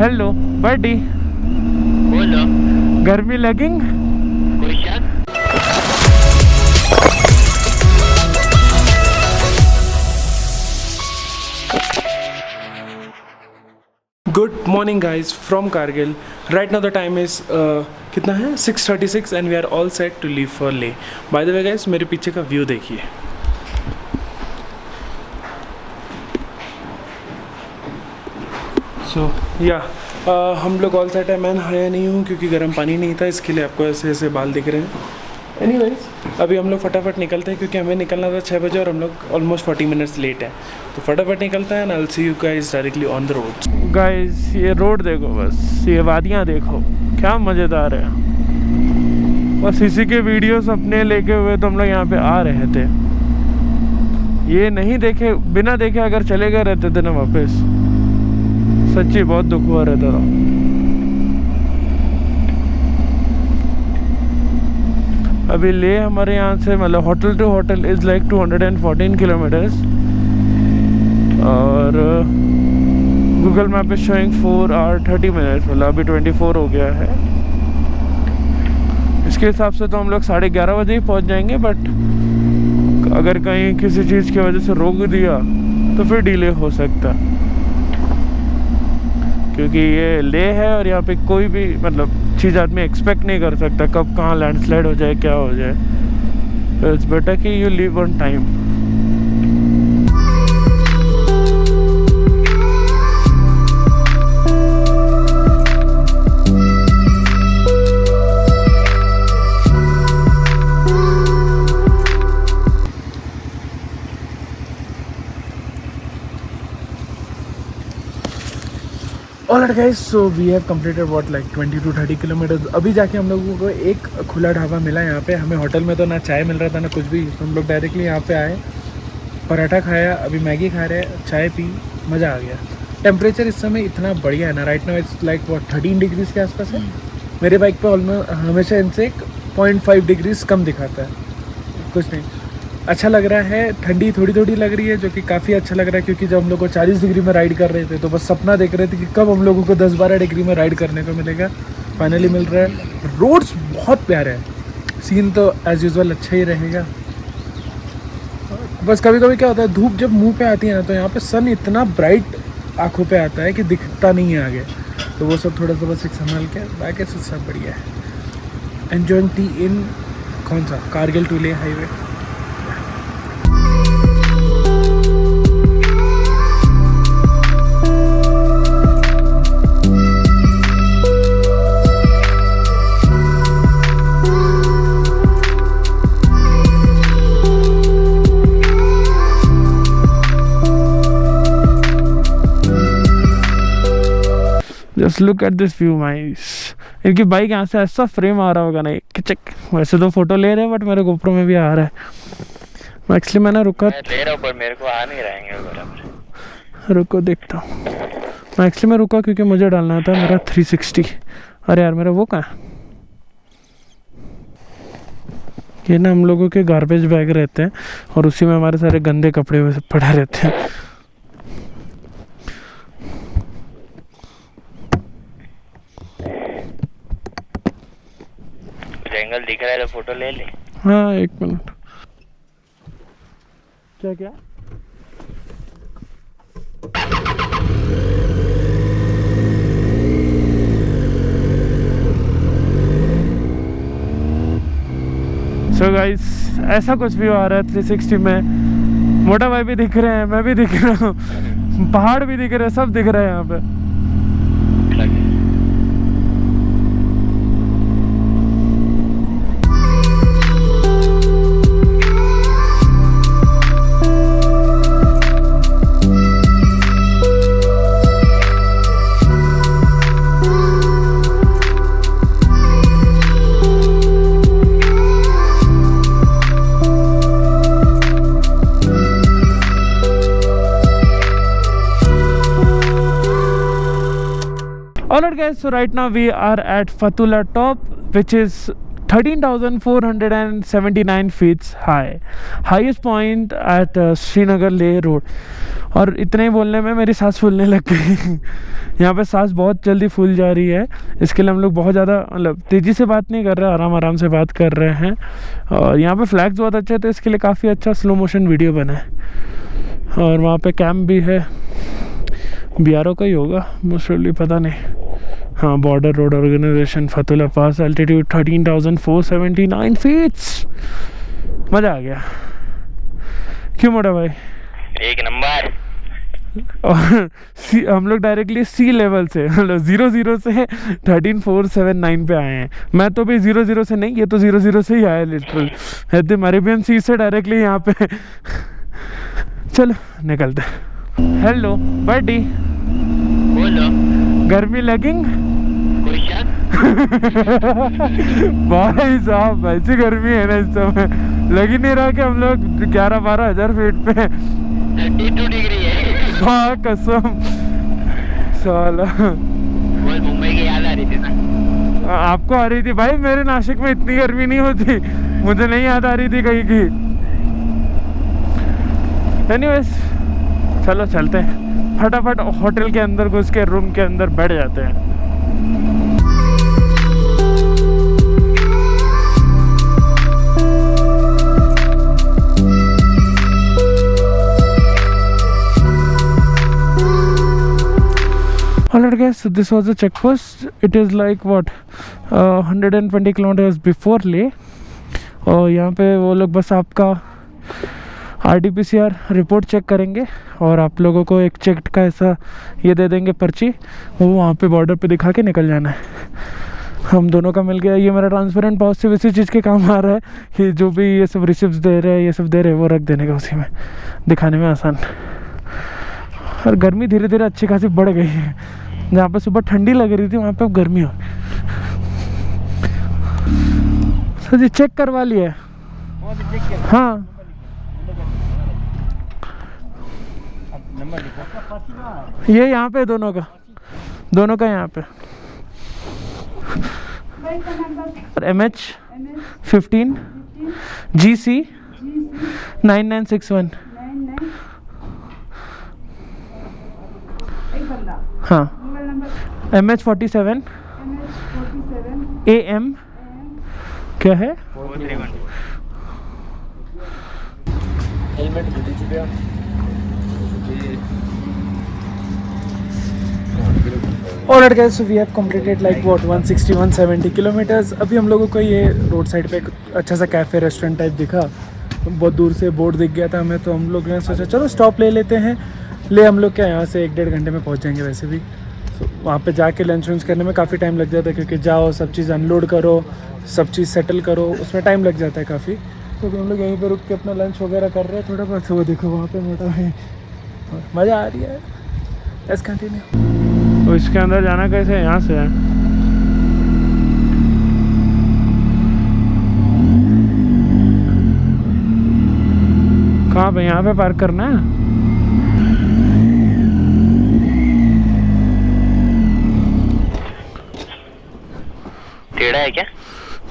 Hello बडी, बोलो। गर्मी लगेंग? कोई शक? Good morning guys from Kargil. Right now the time is कितना है 6:36 and we are all set to leave for Leh. By the way guys मेरे पीछे का व्यू देखिए। सो या हम लोग ऑल सेट है। मैं नहाया नहीं हूँ क्योंकि गर्म पानी नहीं था, इसके लिए आपको ऐसे ऐसे बाल दिख रहे हैं। एनीवेज अभी हम लोग फटाफट निकलते हैं क्योंकि हमें निकलना था 6 बजे और हम लोग ऑलमोस्ट 40 मिनट्स लेट है। तो फटाफट निकलते हैं and I will see you guys directly on the road. Guys ये रोड देखो, बस ये वादियाँ देखो, क्या मज़ेदार है। बस इसी के वीडियोस अपने लेके हुए तो हम लोग यहाँ पे आ रहे थे। ये नहीं देखे, बिना देखे अगर चले गए रहते थे ना वापस, सच्ची बहुत दुख हुआ रहता था। अभी ले हमारे यहाँ से मतलब hotel to hotel is like 214 kilometres और Google map is showing 4 hours 30 minutes, मतलब अभी 24 हो गया है। इसके हिसाब से तो हम लोग 11:30 बजे ही पहुँच जाएंगे, बट अगर कहीं किसी चीज़ की वजह से रोक दिया तो फिर डिले हो सकता, क्योंकि ये ले है और यहाँ पे कोई भी मतलब चीज़ आदमी एक्सपेक्ट नहीं कर सकता कब कहाँ लैंडस्लाइड हो जाए, क्या हो जाए। तो इट्स बेटर कि you leave on time. Alright guys, so we have completed what like 20 to 30 kilometres. अभी जाके हम लोगों को एक खुला ढाबा मिला यहाँ पे। हमें होटल में तो ना चाय मिल रहा था ना कुछ भी, तो हम लोग डायरेक्टली यहाँ पे आए, पराठा खाया, अभी मैगी खा रहे हैं, चाय पी, मज़ा आ गया। टेम्परेचर इस समय इतना बढ़िया है ना, right now it's like what 13 degrees के आसपास है। मेरे बाइक पर ऑलमोस्ट हमेशा इनसे 0.5 डिग्रीज़ कम दिखाता है। कुछ नहीं, अच्छा लग रहा है। ठंडी थोड़ी थोड़ी लग रही है, जो कि काफ़ी अच्छा लग रहा है, क्योंकि जब हम लोग को 40 डिग्री में राइड कर रहे थे तो बस सपना देख रहे थे कि कब हम लोगों को 10-12 डिग्री में राइड करने को मिलेगा। फाइनली मिल रहा है। रोड्स बहुत प्यारे हैं, सीन तो एज़ यूजुअल अच्छा ही रहेगा। बस कभी कभी क्या होता है, धूप जब मुंह पे आती है ना, तो यहाँ पे सन इतना ब्राइट आँखों पे आता है कि दिखता नहीं है आगे। तो वो सब थोड़ा सा बस एक संभाल के, बाकी सब बढ़िया है। एन्जॉइंग टी इन कौन सा Kargil to Leh highway. Just look at this view माइस। इनकी बाइक यहाँ से ऐसा फ्रेम आ रहा होगा ना किचक। वैसे तो फोटो ले रहे हैं बट मेरे गोप्रो में भी आ रहा है। एक्चुअली मैंने रुका, मैं ले रहा हूं पर मेरे को आ नहीं रहेंगे बराबर। रुको देखता हूँ। मैं एक्चुअली मैं रुका क्योंकि मुझे डालना था मेरा 360। अरे यार मेरा वो कहाँ है? ये ना हम लोगों के गार्बेज बैग रहते हैं और उसी में हमारे सारे गंदे कपड़े वैसे पड़े रहते हैं। जंगल दिख रहा है तो फोटो ले ले। हाँ एक मिनट। क्या क्या? सो गाइस ऐसा कुछ भी आ रहा है 360 में। मोटा भाई भी दिख रहे हैं, मैं भी दिख रहा हूँ, पहाड़ भी दिख रहे हैं, सब दिख रहे हैं यहाँ पे। Alright guys, so right now we are at Fatula top, which is 13,479 feet high, highest point at Srinagar ले रोड। और इतने ही बोलने में मेरी सांस फूलने लग गई। यहाँ पे सांस बहुत जल्दी फूल जा रही है, इसके लिए हम लोग बहुत ज़्यादा मतलब तेज़ी से बात नहीं कर रहे, आराम आराम से बात कर रहे हैं। और यहाँ पे फ्लैग्स बहुत अच्छे थे, इसके लिए काफ़ी अच्छा स्लो मोशन वीडियो बना है। और वहाँ पे कैंप भी है, BRO का ही होगा मोस्टली, पता नहीं। हाँ, बॉर्डर रोड ऑर्गेनाइजेशन फतुल्ला पास, एल्टीट्यूड 13,479 फीट्स। मज़ा आ गया। क्यों मोटा भाई? एक नंबर। और हम लोग डायरेक्टली सी लेवल से मतलब 00 से 13,479 पे आए हैं। मैं तो भी 00 से नहीं, ये तो 00 से ही आया लिटरल, एकदम अरेबियन सी से डायरेक्टली यहाँ पे। चलो निकलते। हेलो बडी, बोलो। गर्मी लगिंग? कोई शक? भाई साहब ऐसी गर्मी है ना इस समय, लग ही नहीं रहा कि हम लोग 11-12 हज़ार फीट पे 32 डिग्री है। हाँ कसम साला। बोल, मुंबई की याद आ रही थी ना? आपको आ रही थी भाई, मेरे नासिक में इतनी गर्मी नहीं होती, मुझे नहीं याद आ रही थी कहीं की। एनीवेज चलो चलते हैं, फटाफट होटल के अंदर घुस के रूम के अंदर बैठ जाते हैं। Alright guys, so this was the check post. It is like what 120 kilometers before Leh। और यहाँ पे वो लोग बस आपका RT-PCR रिपोर्ट चेक करेंगे और आप लोगों को एक चेक का ऐसा ये दे देंगे पर्ची, वो वहाँ पे बॉर्डर पे दिखा के निकल जाना है। हम दोनों का मिल गया। ये मेरा ट्रांसपेरेंट पॉजिटिव इसी चीज़ के काम आ रहा है कि जो भी ये सब रिसिप्ट दे रहे हैं, ये सब दे रहे हैं, वो रख देने का उसी में, दिखाने में आसान। और गर्मी धीरे धीरे अच्छी खासी बढ़ गई है, जहाँ पे सुबह ठंडी लग रही थी वहाँ पे अब गर्मी हो। सर जी चेक करवा लिया है? हाँ ये यहाँ पे दोनों का यहाँ पे। MH 15 GC 9961। हाँ MH 47 AM क्या है? Helmet alright guys, so we have completed like what 160-170 kilometres. अभी हम लोगों को ये रोड साइड पे एक अच्छा सा कैफ़े रेस्टोरेंट टाइप दिखा, बहुत दूर से बोर्ड दिख गया था हमें, तो हम लोग ने सोचा चलो स्टॉप ले लेते हैं। हम लोग क्या यहाँ से 1-1.5 घंटे में पहुँच जाएंगे वैसे भी। तो वहाँ पे जाके लंच वंच करने में काफ़ी टाइम लग जाता है, क्योंकि जाओ सब चीज़ अनलोड करो, सब चीज़ सेटल करो, उसमें टाइम लग जाता है काफ़ी। तो हम लोग यहीं पे रुक के अपना लंच वगैरह कर रहे हैं थोड़ा बहुत। वो देखो वहाँ पे मोटा है, मज़ा आ रही है। Let's continue. तो इसके अंदर जाना कैसे है? यहाँ से है। कहाँ पे? यहाँ पे पार्क करना है। टेढ़ा है क्या?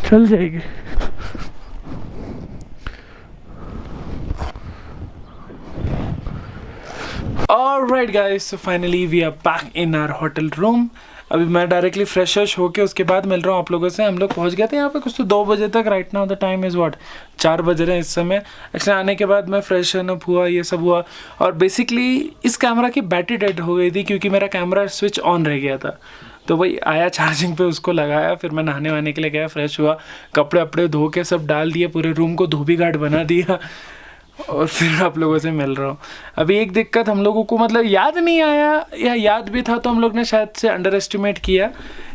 चल जाएगी। Alright guys, so finally we are back in our hotel room। अभी मैं डायरेक्टली फ्रेश होके उसके बाद मिल रहा हूँ आप लोगों से। हम लोग पहुँच गए थे यहाँ पे कुछ तो 2 बजे तक। Right now the time is what 4 बज रहे हैं इस समय। एक्चुअली आने के बाद मैं फ्रेश अप हुआ, ये सब हुआ, और बेसिकली इस कैमरा की बैटरी डेड हो गई थी, क्योंकि मेरा कैमरा स्विच ऑन रह गया था। तो भाई आया चार्जिंग पे, उसको लगाया, फिर मैं नहाने वाने के लिए गया, फ्रेश हुआ, कपड़े वपड़े धो के सब डाल दिए, पूरे रूम को धोबी घाट बना दिया, और फिर आप लोगों से मिल रहा हूँ। अभी एक दिक्कत हम लोगों को मतलब याद नहीं आया, या याद भी था तो हम लोग ने शायद से अंडर एस्टिमेट किया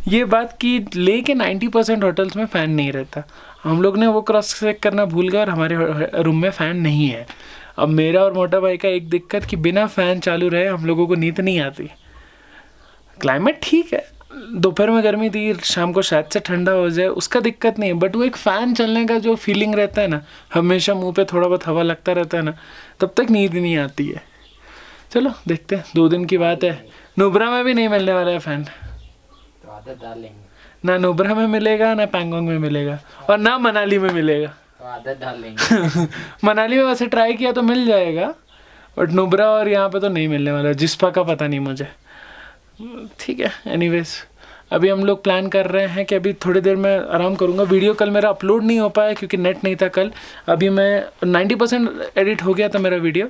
ये बात कि ले के 90% होटल्स में फ़ैन नहीं रहता। हम लोग ने वो क्रॉस चेक करना भूल गए और हमारे रूम में फ़ैन नहीं है। अब मेरा और मोटा भाई का एक दिक्कत कि बिना फ़ैन चालू रहे हम लोगों को नींद नहीं आती। क्लाइमेट ठीक है, दोपहर में गर्मी थी, शाम को शायद से ठंडा हो जाए, उसका दिक्कत नहीं है, बट वो एक फ़ैन चलने का जो फीलिंग रहता है ना, हमेशा मुंह पे थोड़ा बहुत हवा लगता रहता है ना, तब तक नींद नहीं आती है। चलो देखते हैं, 2 दिन की बात है, नुब्रा में भी नहीं मिलने वाला है फ़ैन। तो आदत डाल लेंगे। ना नुब्रा में मिलेगा, ना पैंगोंग में मिलेगा, और ना मनाली में मिलेगा। तो आदत डाल लेंगे। मनाली में वैसे ट्राई किया तो मिल जाएगा, बट नुब्रा और यहाँ पे तो नहीं मिलने वाला। जिस्पा का पता नहीं मुझे। ठीक है, एनीवेज अभी हम लोग प्लान कर रहे हैं कि अभी थोड़ी देर में आराम करूँगा। वीडियो कल मेरा अपलोड नहीं हो पाया क्योंकि नेट नहीं था कल। अभी मैं 90% एडिट हो गया था मेरा वीडियो,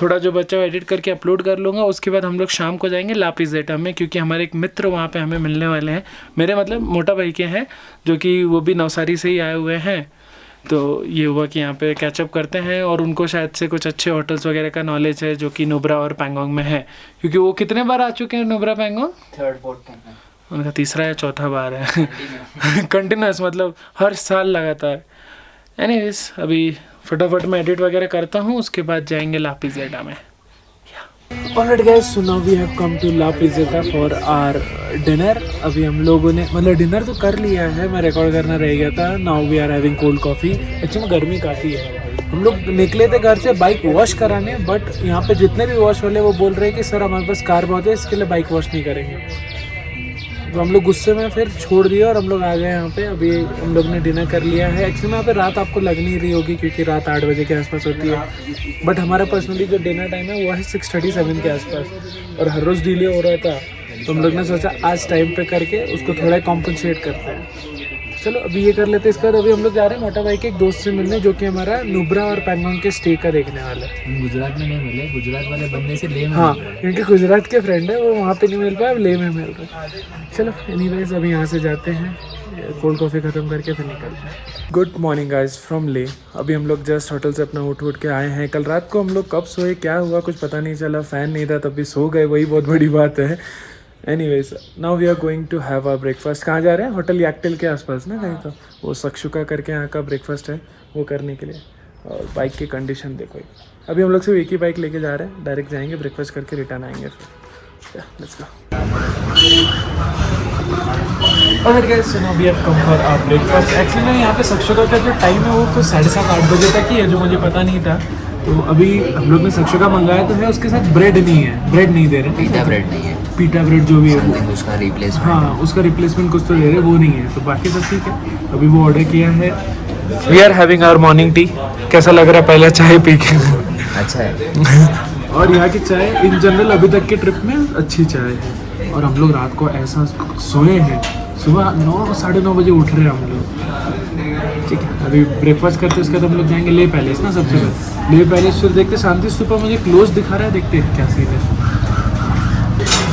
थोड़ा जो बच्चा वो एडिट करके अपलोड कर लूँगा। उसके बाद हम लोग शाम को जाएंगे लापिज़ेटा में, क्योंकि हमारे एक मित्र वहाँ पे हमें मिलने वाले हैं। मेरे मतलब मोटा भाई के हैं, जो कि वो भी नवसारी से ही आए हुए हैं। तो ये हुआ कि यहाँ पे कैचअप करते हैं, और उनको शायद से कुछ अच्छे होटल्स वगैरह का नॉलेज है जो कि नुब्रा और पैंगोंग में है, क्योंकि वो कितने बार आ चुके हैं नुब्रा पैंगोंग। 3rd 4th उनका तीसरा या चौथा बार है। कंटिन्यूस मतलब हर साल लगातार। एनीवेज अभी फटाफट मैं एडिट वगैरह करता हूँ, उसके बाद जाएंगे लापिज़ेटा में। Alright guys, so now we have come to La Pizzeta for our dinner. अभी हम लोगों ने मतलब डिनर तो कर लिया है, मैं रिकॉर्ड करना रह गया था। Now we are having cold coffee. Actually गर्मी काफ़ी है। हम लोग निकले थे घर से बाइक वॉश कराने, बट यहाँ पे जितने भी वॉश वाले वो बोल रहे हैं कि सर हमारे पास कार बहुत है, इसके लिए बाइक वॉश नहीं करेंगे। तो हम लोग गुस्से में फिर छोड़ दिया और हम लोग आ गए यहाँ पे। अभी हम लोग ने डिनर कर लिया है। एक्चुअली यहाँ पे रात आपको लग नहीं रही होगी क्योंकि रात 8 बजे के आसपास होती है, बट हमारा पर्सनली जो डिनर टाइम है वो है 6:37 के आसपास, और हर रोज़ डिले हो रहा था। तो हम लोग ने सोचा आज टाइम पे करके उसको थोड़ा कॉम्पनसेट करते हैं। चलो अभी ये कर लेते हैं। इसके बाद अभी हम लोग जा रहे हैं मोटा भाई के एक दोस्त से मिलने, जो कि हमारा नुब्रा और पैंगोंग के स्टे का देखने वाला है। गुजरात में नहीं मिले, गुजरात वाले बंदे से लेह में हाँ, मिल रहा है। क्योंकि गुजरात के फ्रेंड है, वो वहाँ पे नहीं मिल पाया, अब लेह में मिल रहा है। चलो एनीवेज अभी यहाँ से जाते हैं, कोल्ड कॉफ़ी ख़त्म करके फिर निकलते हैं। गुड मॉर्निंग गाइस फ्रॉम ले। अभी हम लोग जस्ट होटल से अपना उठ के आए हैं। कल रात को हम लोग कब सोए, क्या हुआ कुछ पता नहीं चला, फ़ैन नहीं था तब भी सो गए, वही बहुत बड़ी बात है। Anyways now we are going to have our breakfast. कहाँ जा रहे हैं? होटल याक्टिल के आसपास ना कहीं, तो वो सक्शुका करके यहाँ का ब्रेकफास्ट है, वो करने के लिए। और बाइक की कंडीशन देखो, अभी हम लोग सिर्फ एक ही बाइक लेके जा रहे हैं, डायरेक्ट जाएंगे ब्रेकफास्ट करके रिटर्न आएंगे फिर। Let's go. और guys, so now we have come for our breakfast. Actually मैं यहाँ पे सक्शुका का जो टाइम है वो तो 7:30-8 बजे तक ही है, जो मुझे पता नहीं था। तो अभी हम लोग ने सक्शुका मंगाया तो है, उसके साथ ब्रेड नहीं है, ब्रेड नहीं दे रहे, पीटा ब्रेड नहीं है, पीटा ब्रेड जो भी है वो उसका रिप्लेसमेंट। हाँ, उसका रिप्लेसमेंट कुछ तो दे रहे, वो नहीं है। तो बाकी सब ठीक है। अभी वो ऑर्डर किया है। We are having our morning tea. कैसा लग रहा है पहले चाय पी के? अच्छा है। और यहाँ की चाय इन जनरल अभी तक के ट्रिप में अच्छी चाय है। और हम लोग रात को ऐसा सोए हैं, सुबह 9-9:30 बजे उठ रहे हैं हम लोग। ठीक है, अभी ब्रेकफास्ट करते उसके बाद हम लोग जाएंगे ले पैलेस ना, सबसे पहले ले पैलेस, फिर देखते शांति स्तूपा मुझे क्लोज दिखा रहा है, देखते हैं क्या सीन है।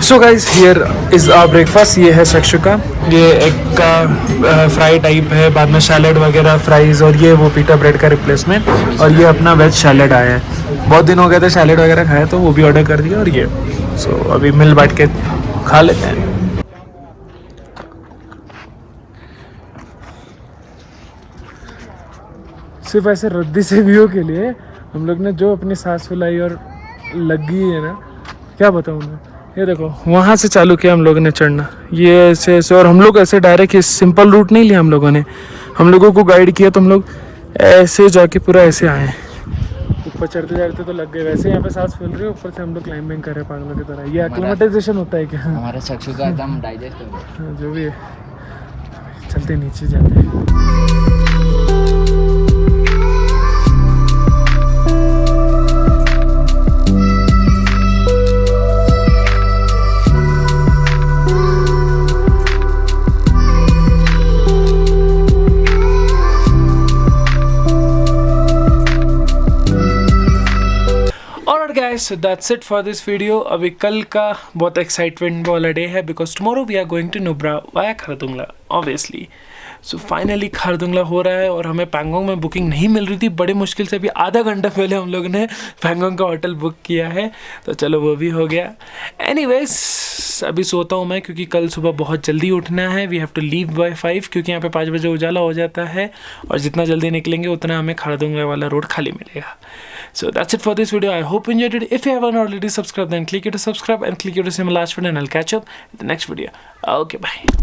So guys here is our breakfast. ये है सक्शुका, ये एग का फ्राई टाइप है, बाद में सैलेड वगैरह फ्राइज़, और ये वो पीटा ब्रेड का रिप्लेसमेंट, और ये अपना वेज सैलेड आया है। बहुत दिन हो गए थे सैलेड वगैरह खाया, तो वो भी ऑर्डर कर दिया। और ये सो अभी मिल बैठ के खा लेते हैं। सिर्फ ऐसे रद्दी से व्यू के लिए हम लोग ने जो अपनी सांस फुलाई और लगी है ना, क्या बताऊँ मैं। ये देखो वहाँ से चालू किया हम लोगों ने चढ़ना, ये ऐसे ऐसे, और हम लोग ऐसे डायरेक्ट ये सिंपल रूट नहीं लिया हम लोगों ने, हम लोगों को गाइड किया, तो हम लोग ऐसे जाके पूरा ऐसे आए। ऊपर चढ़ते चढ़ते तो लग गए, वैसे यहाँ पे सांस फूल रही है, ऊपर से हम लोग क्लाइंबिंग कर रहे हैं पागलों की तरह। ये एक्लिमेटाइजेशन होता है क्या? हमारा सक्शुका एकदम डाइजेस्ट हो गया। जो भी है, चलते नीचे जाते हैं। So that's it for this video. अभी कल का बहुत एक्साइटमेंट वाला डे है, because tomorrow we are going to Nubra via Khardungla obviously. So finally Khardungla हो रहा है, और हमें पैंगोंग में बुकिंग नहीं मिल रही थी, बड़े मुश्किल से अभी आधा घंटा पहले हम लोग ने पैंगोंग का होटल बुक किया है, तो चलो वो भी हो गया। एनीवेज अभी सोता हूँ मैं, क्योंकि कल सुबह बहुत जल्दी उठना है। We have to leave by 5, क्योंकि यहाँ पे 5 बजे उजाला हो जाता है, और जितना जल्दी निकलेंगे उतना हमें खारदुंगला वाला रोड खाली मिलेगा। So that's it for this video. I hope you enjoyed it. If you haven't already subscribed, then click here to subscribe and click here to see my last video, and I'll catch up in the next video. Okay, bye.